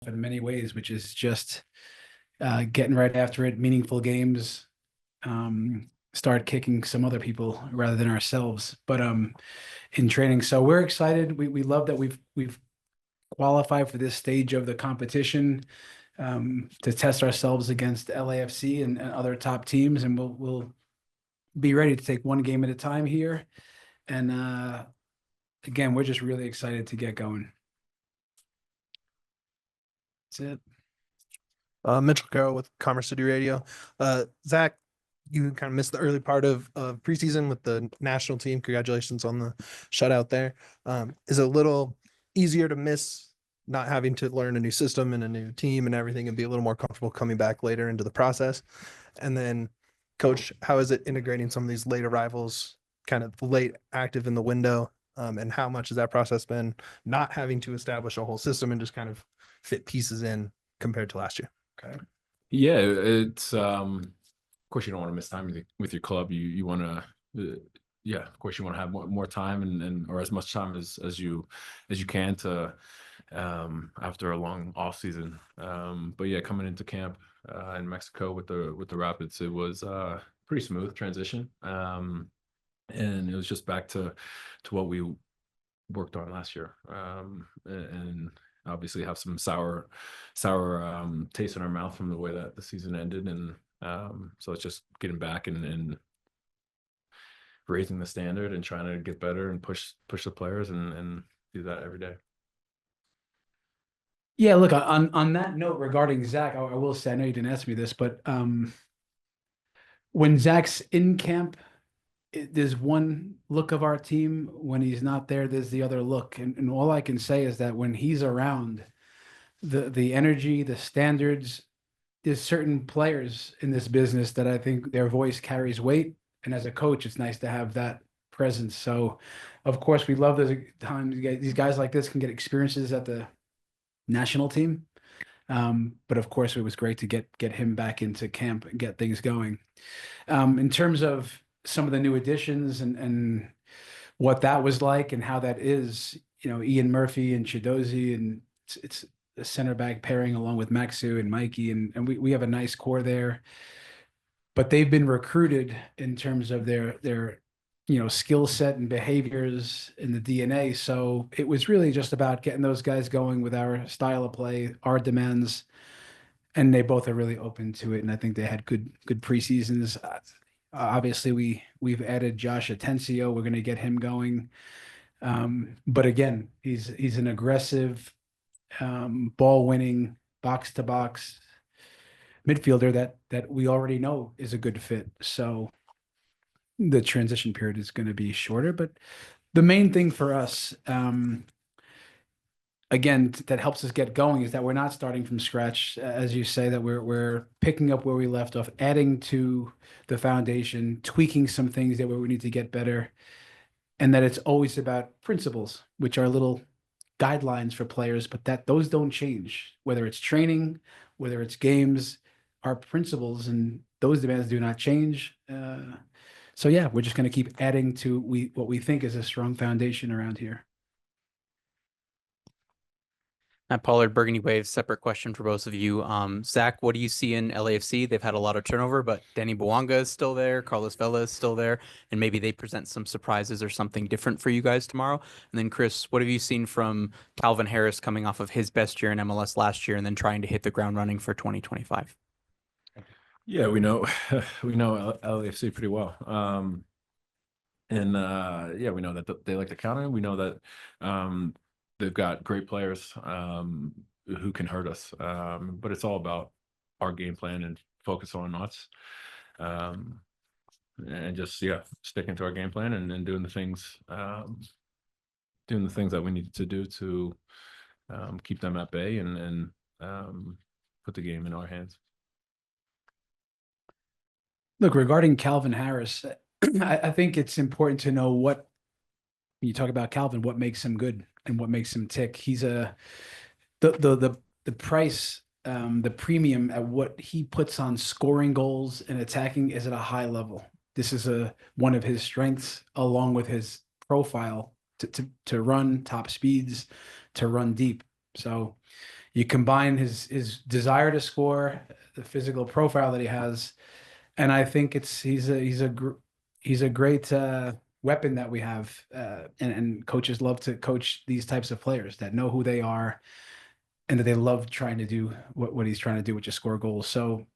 in many ways, which is just getting right after it, meaningful games, start kicking some other people rather than ourselves. But in training, so we're excited. We love that we've qualified for this stage of the competition to test ourselves against LAFC and other top teams, and we'll be ready to take one game at a time here. And again, we're just really excited to get going. That's it. Mitchell Carroll with Commerce City Radio. Zach, you kind of missed the early part of preseason with the national team. Congratulations on the shutout there. Is it a little easier to miss not having to learn a new system and a new team and everything and be a little more comfortable coming back later into the process? And then, Coach, how is it integrating some of these late arrivals, kind of late active in the window? And how much has that process been, not having to establish a whole system and just kind of fit pieces in compared to last year? Okay. Yeah, it's of course you don't want to miss time with your club. You want to yeah, of course you want to have more time and or as much time as you can to after a long off season. But yeah, coming into camp in Mexico with the Rapids, it was pretty smooth transition. And it was just back to what we worked on last year. And obviously have some sour taste in our mouth from the way that the season ended. And so it's just getting back and raising the standard and trying to get better and push the players and do that every day. Yeah, look, on that note regarding Zach, I will say, I know you didn't ask me this, but when Zach's in camp, there's one look of our team. When he's not there, there's the other look. And all I can say is that when he's around, the energy, the standards, there's certain players in this business that I think their voice carries weight. And as a coach, it's nice to have that presence. So, of course, we love those times these guys like this can get experiences at the national team. But of course, it was great to get him back into camp and get things going. In terms of some of the new additions and what that was like and how that is, Ian Murphy and Chidozie, and it's a center back pairing along with Maxu and Mikey, and we have a nice core there. But they've been recruited in terms of their skill set and behaviors in the DNA. So it was really just about getting those guys going with our style of play, our demands, and they both are really open to it. And I think they had good preseasons. Obviously, we've added Josh Atencio. We're going to get him going. But again, he's an aggressive, ball-winning, box-to-box midfielder that we already know is a good fit. So the transition period is going to be shorter. But the main thing for us, again, that helps us get going is that we're not starting from scratch, as you say, that we're picking up where we left off, adding to the foundation, tweaking some things that we need to get better, and that it's always about principles, which are little guidelines for players, but that those don't change, whether it's training, whether it's games, our principles and those demands do not change. So yeah, we're just going to keep adding to what we think is a strong foundation around here. Matt Pollard, Burgundy Waves, separate question for both of you. Zach, what do you see in LAFC? They've had a lot of turnover, but Danny Bouanga is still there. Carlos Vela is still there. And maybe they present some surprises or something different for you guys tomorrow. And then Chris, what have you seen from Calvin Harris coming off of his best year in MLS last year and then trying to hit the ground running for 2025? Yeah, we know LAFC pretty well. Yeah, we know that they like to counter. We know that they've got great players who can hurt us. But it's all about our game plan and focus on us. And just sticking to our game plan and doing the things that we need to do to keep them at bay and put the game in our hands. Look, regarding Calvin Harris, I think it's important to know when you talk about Calvin, what makes him good and what makes him tick. He's the price, the premium at what he puts on scoring goals and attacking is at a high level. This is one of his strengths, along with his profile to run top speeds, to run deep. So You combine his desire to score, the physical profile that he has, and I think he's a great weapon that we have, and coaches love to coach these types of players that know who they are and that they love trying to do what he's trying to do, which is score goals. So,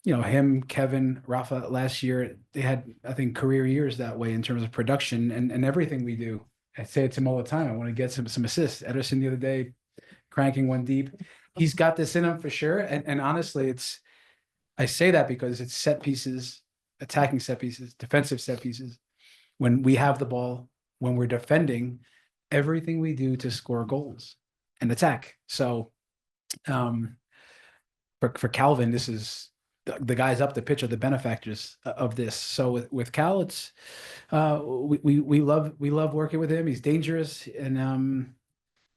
him, Kevin, Rafa, last year, they had, I think, career years that way in terms of production and everything we do. I say it to him all the time. I want to get some assists. Ederson the other day, cranking one deep. He's got this in him for sure. And honestly, I say that because it's set pieces, attacking set pieces, defensive set pieces. When we have the ball, when we're defending, everything we do to score goals and attack. So, for Calvin, this is the guys up the pitch are the benefactors of this. So with Cal, it's we love working with him. He's dangerous, and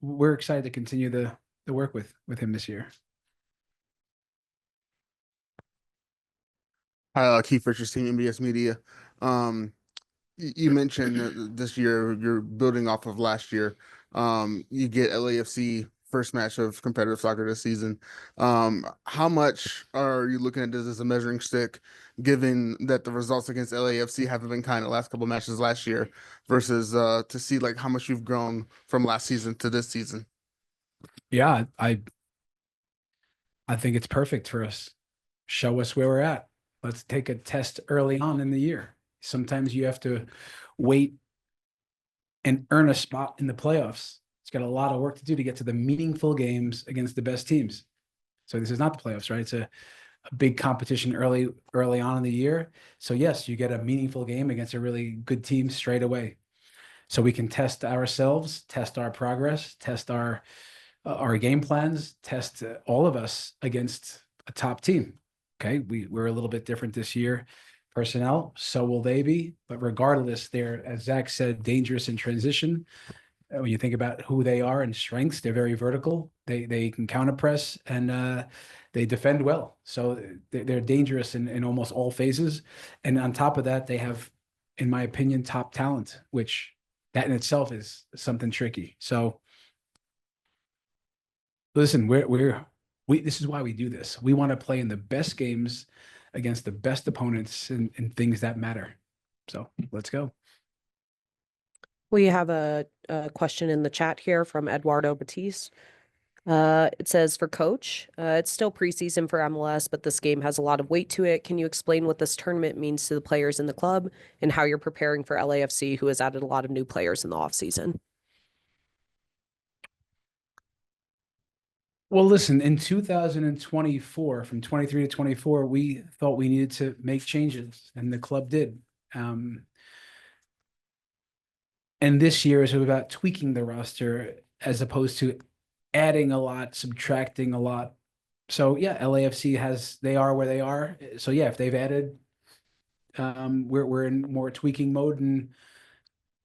we're excited to continue the work with him this year. Hi, Keith Richards, Team MBS Media. You mentioned this year you're building off of last year. You get LAFC first match of competitive soccer this season. How much are you looking at this as a measuring stick, given that the results against LAFC haven't been kind of last couple of matches last year, versus to see like how much you've grown from last season to this season? Yeah, I think it's perfect for us. Show us where we're at. Let's take a test early on in the year. Sometimes you have to wait and earn a spot in the playoffs. It's got a lot of work to do to get to the meaningful games against the best teams. So this is not the playoffs, right? It's a big competition early on in the year. So yes, you get a meaningful game against a really good team straight away. So we can test ourselves, test our progress, test our game plans, test all of us against a top team. Okay, we're a little bit different this year, personnel, so will they be. But regardless, they're, as Zach said, dangerous in transition. When you think about who they are and strengths, they're very vertical. They can counter press and they defend well. So they're dangerous in almost all phases. And on top of that, they have, in my opinion, top talent, which that in itself is something tricky. So listen, this is why we do this. We want to play in the best games against the best opponents and things that matter. So let's go. We have a question in the chat here from Eduardo Batiste. It says, for coach, it's still preseason for MLS, but this game has a lot of weight to it. Can you explain what this tournament means to the players in the club and how you're preparing for LAFC, who has added a lot of new players in the offseason? Well, listen, in 2024, from 23 to 24, we thought we needed to make changes, and the club did. And this year is about tweaking the roster as opposed to adding a lot, subtracting a lot. So yeah, LAFC they are where they are. So yeah, if they've added, we're in more tweaking mode, and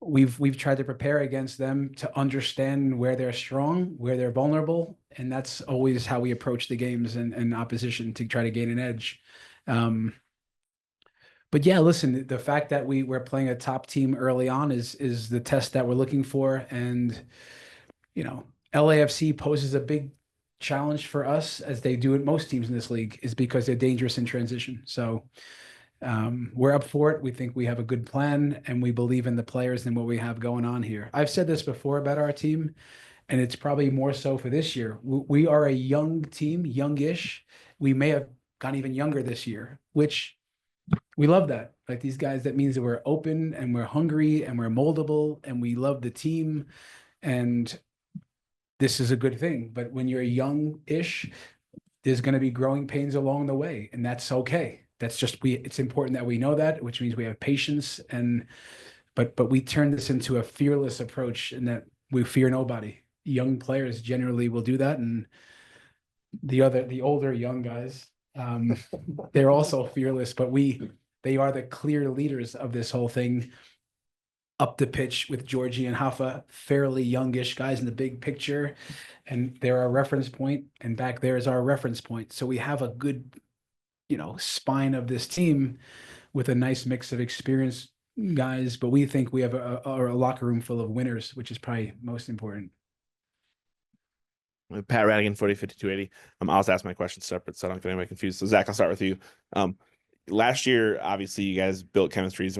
we've tried to prepare against them to understand where they're strong, where they're vulnerable, and that's always how we approach the games and opposition to try to gain an edge. But yeah, listen, the fact that we're playing a top team early on is the test that we're looking for, and LAFC poses a big challenge for us, as they do at most teams in this league, is because they're dangerous in transition. So we're up for it. We think we have a good plan, and we believe in the players and what we have going on here. I've said this before about our team, and it's probably more so for this year. We are a young team, youngish. We may have gone even younger this year, which we love that. Like these guys, that means that we're open and we're hungry and we're moldable and we love the team. And this is a good thing. But when you're young-ish, there's going to be growing pains along the way, and that's okay. That's just it's important that we know that, which means we have patience, but we turn this into a fearless approach, in that we fear nobody. Young players generally will do that, and the older young guys, they're also fearless, but they are the clear leaders of this whole thing. Up the pitch with Georgie and Hafa, fairly youngish guys in the big picture, and they're our reference point, and back there is our reference point. So we have a good, spine of this team with a nice mix of experienced guys, but we think we have a locker room full of winners, which is probably most important. Pat Radigan, 405280. I'll just ask my questions separate so I don't get anybody confused. So Zach, I'll start with you. Last year, obviously, you guys built chemistries,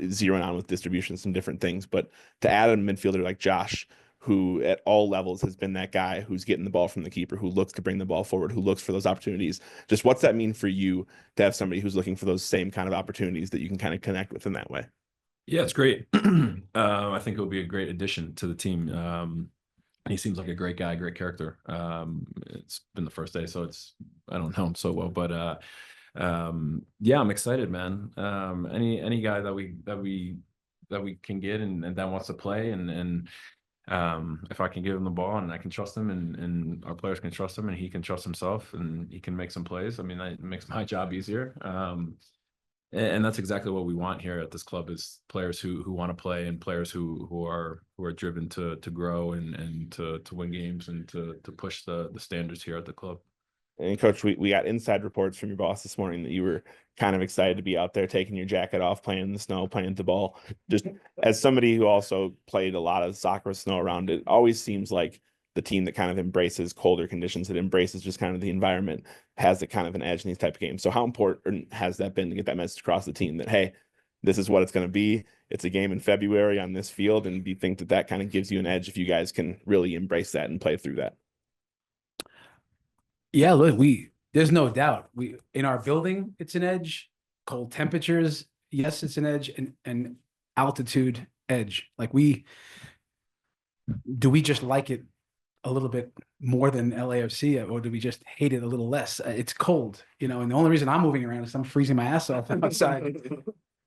zeroing on with distributions and different things. But to add a midfielder like Josh, who at all levels has been that guy who's getting the ball from the keeper, who looks to bring the ball forward, who looks for those opportunities. Just what's that mean for you to have somebody who's looking for those same kind of opportunities that you can kind of connect with in that way? Yeah, it's great. I think it'll be a great addition to the team. He seems like a great guy, great character. It's been the first day, so I don't know him so well, but yeah, I'm excited, man. Any guy that we can get and that wants to play, and if I can give him the ball and I can trust him, and our players can trust him, and he can trust himself, and he can make some plays. I mean, that makes my job easier. And that's exactly what we want here at this club, is players who want to play, and players who are driven to grow and to win games and to push the standards here at the club. And Coach, we got inside reports from your boss this morning that you were kind of excited to be out there taking your jacket off, playing in the snow, playing the ball. Just as somebody who also played a lot of soccer with snow around, it always seems like the team that kind of embraces colder conditions, that embraces just kind of the environment, has a kind of an edge in these type of games. So how important has that been to get that message across the team that, hey, this is what it's going to be. It's a game in February on this field. And do you think that kind of gives you an edge if you guys can really embrace that and play through that? Yeah, look, there's no doubt. We in our building, it's an edge. Cold temperatures, yes, it's an edge, and altitude edge. Like do we just like it a little bit more than LAFC, or do we just hate it a little less? It's cold, and the only reason I'm moving around is I'm freezing my ass off outside,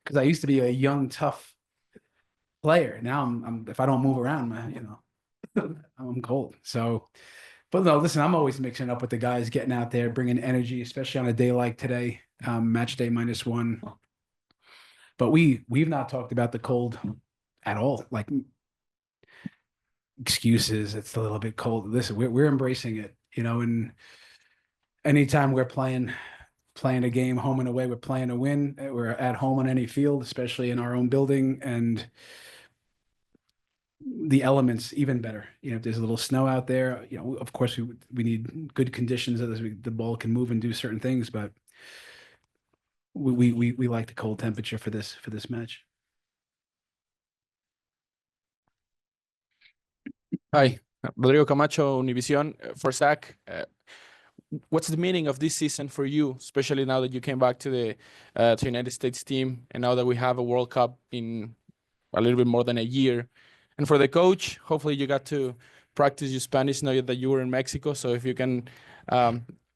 because I used to be a young, tough player. Now I'm if I don't move around, I'm cold. So, but no, listen, I'm always mixing up with the guys, getting out there, bringing energy, especially on a day like today, match day -1. But we've not talked about the cold at all. Like, excuses, it's a little bit cold. Listen, we're embracing it, and anytime we're playing a game home and away, we're playing to win. We're at home on any field, especially in our own building, and the elements even better. If there's a little snow out there, of course we need good conditions so that the ball can move and do certain things, but we like the cold temperature for this match. Hi, Rodrigo Camacho, Univision. For Zach, what's the meaning of this season for you, especially now that you came back to the United States team, and now that we have a World Cup in a little bit more than a year? And for the coach, hopefully you got to practice your Spanish now that you were in Mexico. So if you can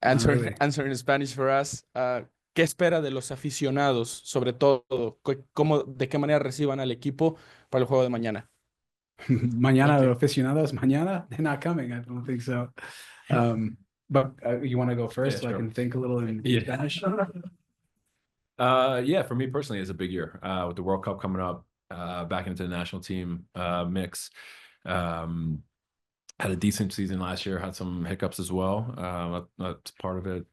answer in Spanish for us, ¿qué espera de los aficionados, sobre todo, de qué manera reciban al equipo para el juego de mañana? Mañana, the aficionados, mañana, they're not coming. I don't think so. But you want to go first, so sure. I can think a little in Spanish? Yeah, for me personally, it's a big year with the World Cup coming up, back into the national team mix. Had a decent season last year, had some hiccups as well. That's part of it.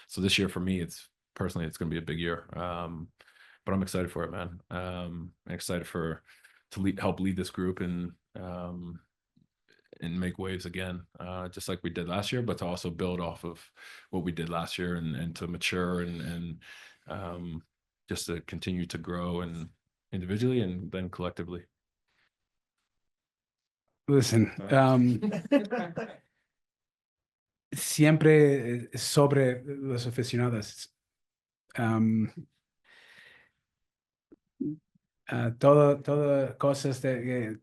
So this year for me, it's going to be a big year. But I'm excited for it, man. I'm excited to help lead this group and make waves again, just like we did last year, but to also build off of what we did last year and to mature and just to continue to grow and individually and then collectively. Listen, siempre sobre los aficionados. Todo cosas que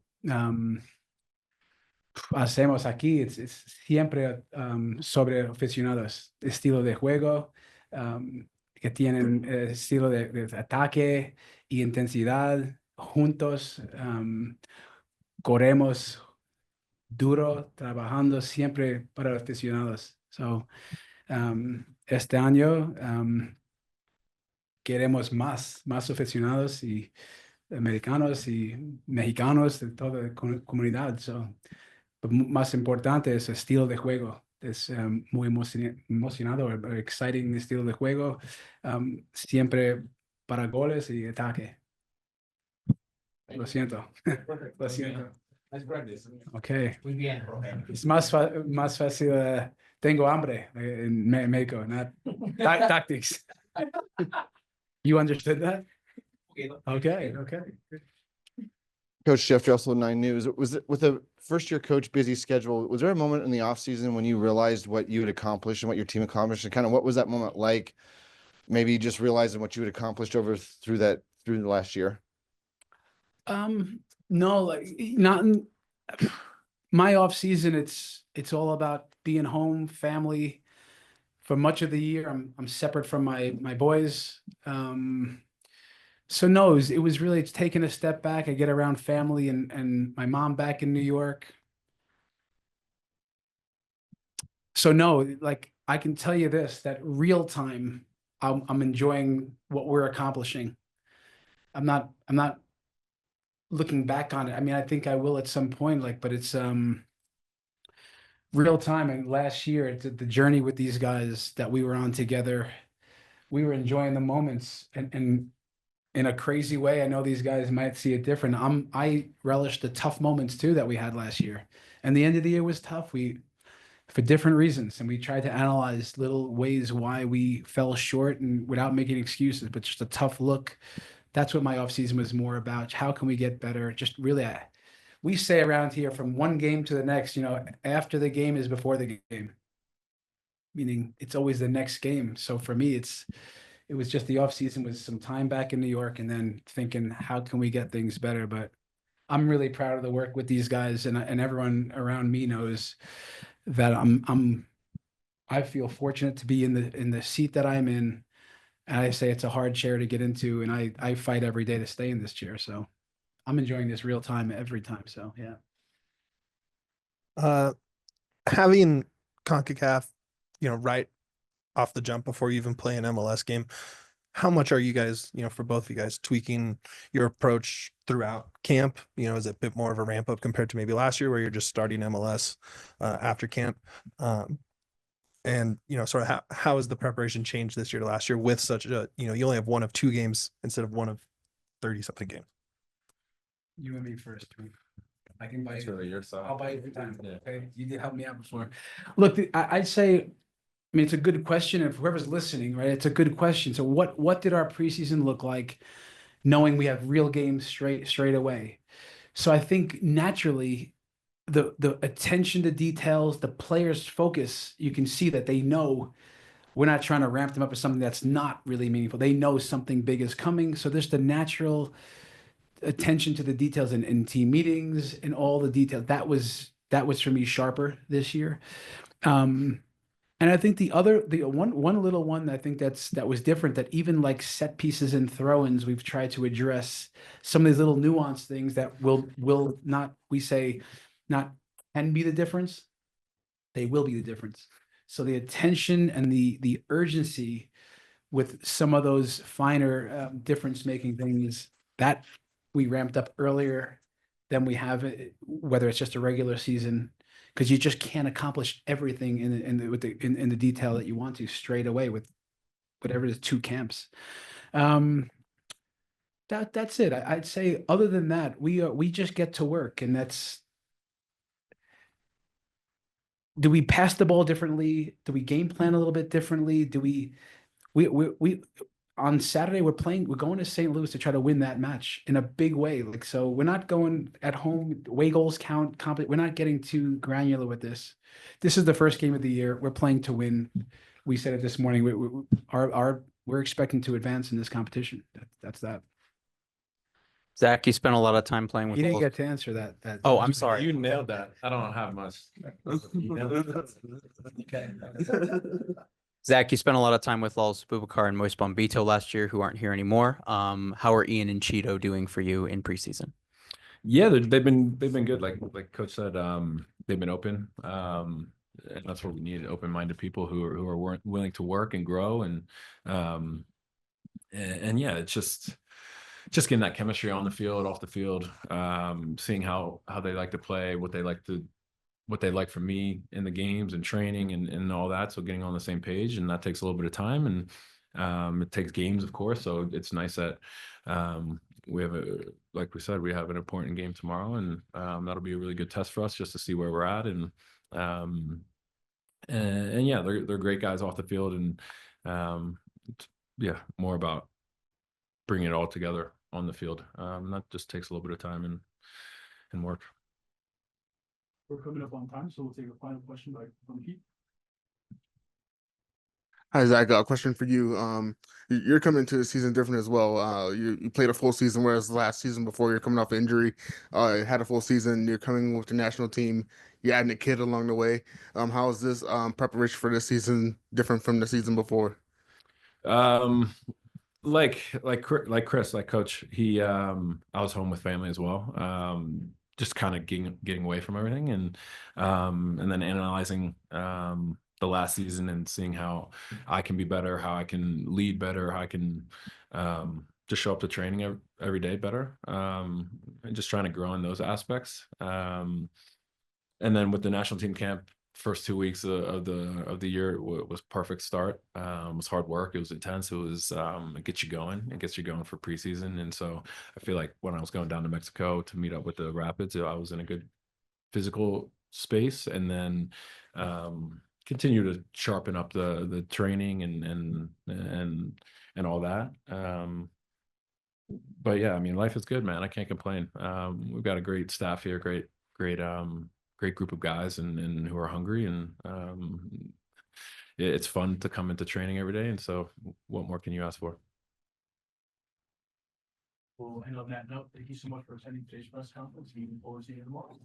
hacemos aquí, es siempre sobre aficionados, estilo de juego, que tienen estilo de ataque y intensidad. Juntos corremos duro, trabajando siempre para los aficionados. So, este año queremos más aficionados y americanos y mexicanos de toda la comunidad. So, más importante es el estilo de juego. Es muy emocionado, exciting estilo de juego, siempre para goles y ataque. Lo siento. Lo siento. Okay. Es más fácil. Tengo hambre in Mexico, not tactics. You understood that? Okay. Okay. Coach Jeff Dressel, 9 News. Was it with a first year coach busy schedule? Was there a moment in the offseason when you realized what you had accomplished and what your team accomplished, and kind of what was that moment like? Maybe just realizing what you had accomplished through the last year. No, like not in my off season. It's all about being home, family. For much of the year, I'm separate from my boys. So no, it was really taking a step back. I get around family and my mom back in New York. So no, like I can tell you this, that real time, I'm enjoying what we're accomplishing. I'm not looking back on it. I mean, I think I will at some point, like, but it's real time. And last year, the journey with these guys that we were on together, we were enjoying the moments and in a crazy way. I know these guys might see it different. I relished the tough moments too that we had last year. And the end of the year was tough. For different reasons. And we tried to analyze little ways why we fell short and without making excuses, but just a tough look. That's what my offseason was more about. How can we get better? Just really, we say around here from one game to the next, after the game is before the game, meaning it's always the next game. So for me, it was just the offseason was some time back in New York and then thinking, how can we get things better? But I'm really proud of the work with these guys, and everyone around me knows that I feel fortunate to be in the seat that I'm in. And I say it's a hard chair to get into, and I fight every day to stay in this chair. So I'm enjoying this real time every time. So yeah. Having CONCACAF, right off the jump before you even play an MLS game, how much are you guys, for both of you guys, tweaking your approach throughout camp? Is it a bit more of a ramp up compared to maybe last year where you're just starting MLS after camp? And sort of how has the preparation changed this year to last year with such a, you only have one of 2 games instead of one of 30 something games? You and me first. I can buy It's you. really your side. I'll buy you every time. Yeah. Okay, you did help me out before. Look, I'd say, I mean, it's a good question. If whoever's listening, right, it's a good question. So what did our preseason look like, knowing we have real games straight away? So I think naturally, the attention to details, the players' focus, you can see that they know we're not trying to ramp them up as something that's not really meaningful. They know something big is coming. So there's the natural attention to the details in team meetings and all the details. That was for me sharper this year. And I think the one little one I think that was different, that even like set pieces and throw-ins, we've tried to address some of these little nuanced things that will not, we say, not can be the difference. They will be the difference. So the attention and the urgency with some of those finer difference making things that we ramped up earlier than we have it, whether it's just a regular season, because you just can't accomplish everything in the detail that you want to straight away with whatever it is, 2 camps. That's it. I'd say other than that, we just get to work, and that's. Do we pass the ball differently? Do we game plan a little bit differently? Do we on Saturday we're going to St. Louis to try to win that match in a big way. Like, so we're not going at home, away goals count, we're not getting too granular with this. This is the first game of the year. We're playing to win. We said it this morning. We're expecting to advance in this competition. That's that. Zach, you spent a lot of time playing with. He didn't Wolves. get to answer that. Oh, I'm sorry. You nailed that. I don't have much. Okay. Zach, you spent a lot of time with Lals Bubakar and Moise Bombito last year, who aren't here anymore. How are Ian and Cheeto doing for you in preseason? Yeah, they've been good. Like Coach said, they've been open, and that's what we need: open-minded people who are willing to work and grow, and yeah, it's just getting that chemistry on the field, off the field, seeing how they like to play, what they like from me in the games and training and all that. So getting on the same page, and that takes a little bit of time, and it takes games, of course. So it's nice that we have like we said, we have an important game tomorrow, and that'll be a really good test for us just to see where we're at. And yeah, they're great guys off the field, and yeah, more about bringing it all together on the field. That just takes a little bit of time and work. We're coming up on time, so we'll take a final question from Keith. Hi, Zach. Got a question for you. You're coming into the season different as well. You played a full season, whereas last season before you're coming off injury, had a full season. You're coming with the national team. You're adding a kid along the way. How is this preparation for this season different from the season before? Like Chris, like Coach, I was home with family as well. Just kind of getting away from everything, and then analyzing the last season and seeing how I can be better, how I can lead better, how I can just show up to training every day better, and just trying to grow in those aspects. And then with the national team camp, first 2 weeks of the year was perfect start. It was hard work. It was intense. It gets you going. It gets you going for preseason. And so I feel like when I was going down to Mexico to meet up with the Rapids, I was in a good physical space, and then continue to sharpen up the training and all that. But yeah, I mean, life is good, man. I can't complain. We've got a great staff here, great group of guys and who are hungry, and it's fun to come into training every day. And so what more can you ask for? We'll end on that note. Thank you so much for attending today's press conference. We look forward to seeing you tomorrow.